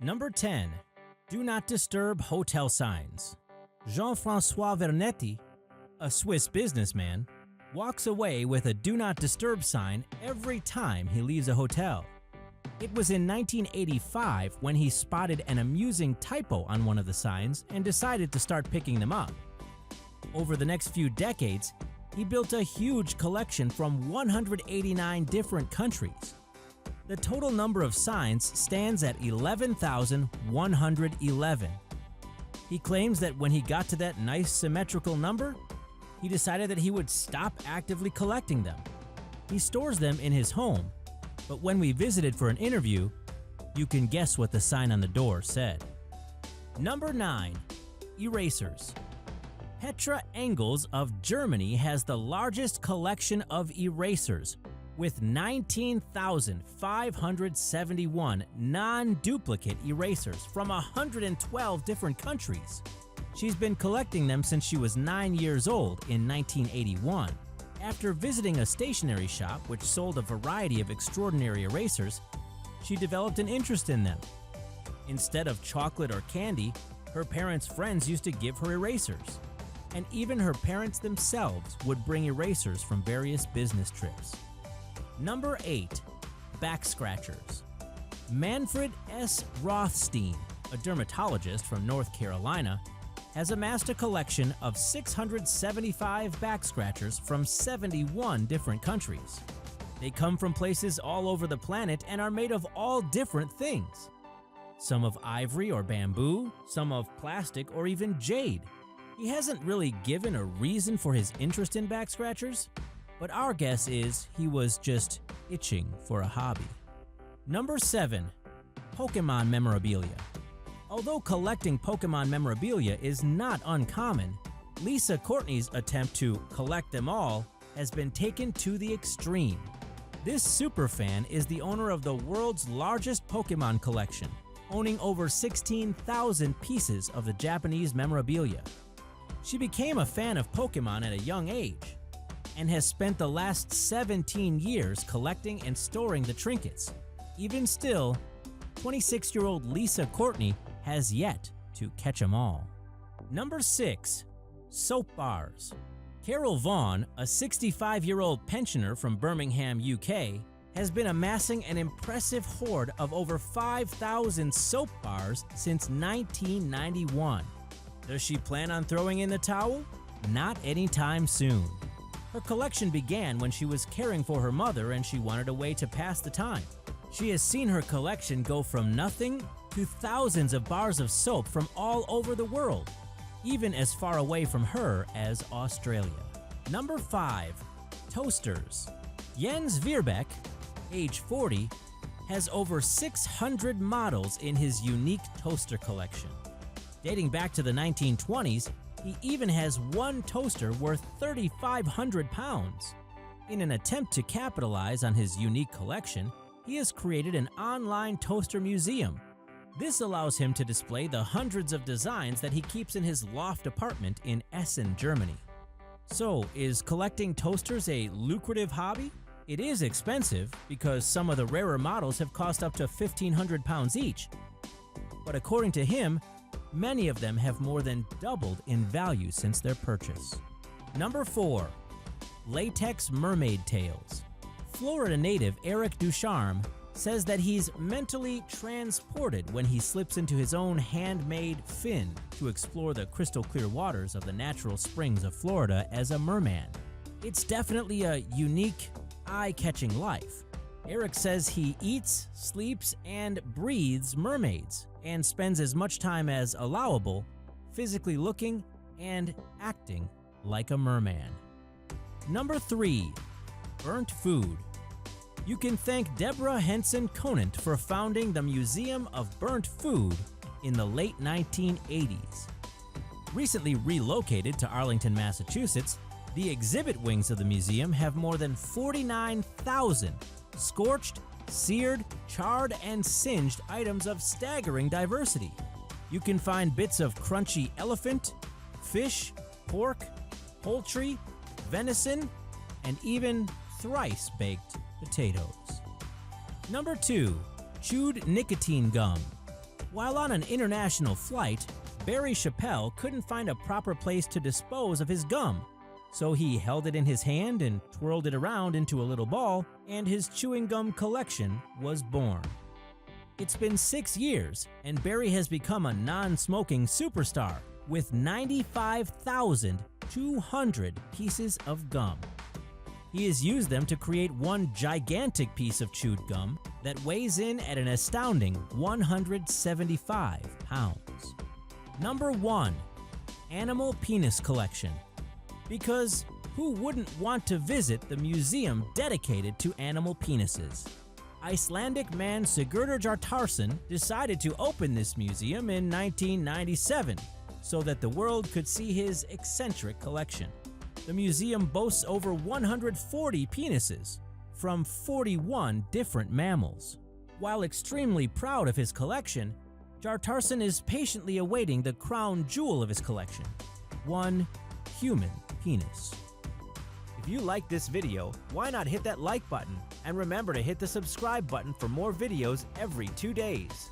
Number 10. Do not disturb hotel signs. Jean-François Vernetti, a Swiss businessman, walks away with a do not disturb sign every time he leaves a hotel. It was in 1985 when he spotted an amusing typo on one of the signs and decided to start picking them up. Over the next few decades, he built a huge collection from 189 different countries. The total number of signs stands at 11,111. He claims that when he got to that nice symmetrical number, he decided that he would stop actively collecting them. He stores them in his home, but when we visited for an interview, you can guess what the sign on the door said. Number 9. Erasers. Petra Engels of Germany has the largest collection of erasers, with 19,571 non-duplicate erasers from 112 different countries. She's been collecting them since she was 9 years old in 1981. After visiting a stationery shop which sold a variety of extraordinary erasers, she developed an interest in them. Instead of chocolate or candy, her parents' friends used to give her erasers. And even her parents themselves would bring erasers from various business trips. Number 8. Back scratchers. Manfred S. Rothstein, a dermatologist from North Carolina, has amassed a collection of 675 back scratchers from 71 different countries. They come from places all over the planet and are made of all different things. Some of ivory or bamboo, some of plastic or even jade. He hasn't really given a reason for his interest in back scratchers, but our guess is he was just itching for a hobby. Number 7. Pokemon Memorabilia. Although collecting Pokemon memorabilia is not uncommon, Lisa Courtney's attempt to collect them all has been taken to the extreme. This superfan is the owner of the world's largest Pokemon collection, owning over 16,000 pieces of the Japanese memorabilia. She became a fan of Pokemon at a young age and has spent the last 17 years collecting and storing the trinkets. Even still, 26-year-old Lisa Courtney has yet to catch them all. Number 6. Soap bars. Carol Vaughan, a 65-year-old pensioner from Birmingham, UK, has been amassing an impressive hoard of over 5,000 soap bars since 1991. Does she plan on throwing in the towel? Not anytime soon. Her collection began when she was caring for her mother and she wanted a way to pass the time. She has seen her collection go from nothing to thousands of bars of soap from all over the world, even as far away from her as Australia. Number 5. Toasters. Jens Veerbeck, age 40, has over 600 models in his unique toaster collection. Dating back to the 1920s, he even has one toaster worth 3,500 pounds. In an attempt to capitalize on his unique collection, he has created an online toaster museum. This allows him to display the hundreds of designs that he keeps in his loft apartment in Essen, Germany. So, is collecting toasters a lucrative hobby? It is expensive because some of the rarer models have cost up to 1,500 pounds each. But according to him, many of them have more than doubled in value since their purchase. Number 4. Latex Mermaid Tails. Florida native Eric Ducharme says that he's mentally transported when he slips into his own handmade fin to explore the crystal clear waters of the natural springs of Florida as a merman. It's definitely a unique, eye-catching life. Eric says he eats, sleeps, and breathes mermaids and spends as much time as allowable physically looking and acting like a merman. Number 3. Burnt food. You can thank Deborah Henson Conant for founding the Museum of Burnt Food in the late 1980s. Recently relocated to Arlington, Massachusetts, the exhibit wings of the museum have more than 49,000 scorched, seared, charred, and singed items of staggering diversity. You can find bits of crunchy elephant, fish, pork, poultry, venison, and even thrice-baked potatoes. Number 2. Chewed nicotine gum. While on an international flight, Barry Chappell couldn't find a proper place to dispose of his gum, so he held it in his hand and twirled it around into a little ball, and his chewing gum collection was born. It's been 6 years, and Barry has become a non-smoking superstar with 95,200 pieces of gum. He has used them to create one gigantic piece of chewed gum that weighs in at an astounding 175 pounds. Number 1. Animal Penis Collection. Because who wouldn't want to visit the museum dedicated to animal penises? Icelandic man Sigurdur Jartarsson decided to open this museum in 1997 so that the world could see his eccentric collection. The museum boasts over 140 penises from 41 different mammals. While extremely proud of his collection, Jartarsson is patiently awaiting the crown jewel of his collection, one human penis. If you like this video, why not hit that like button? And remember to hit the subscribe button for more videos every 2 days.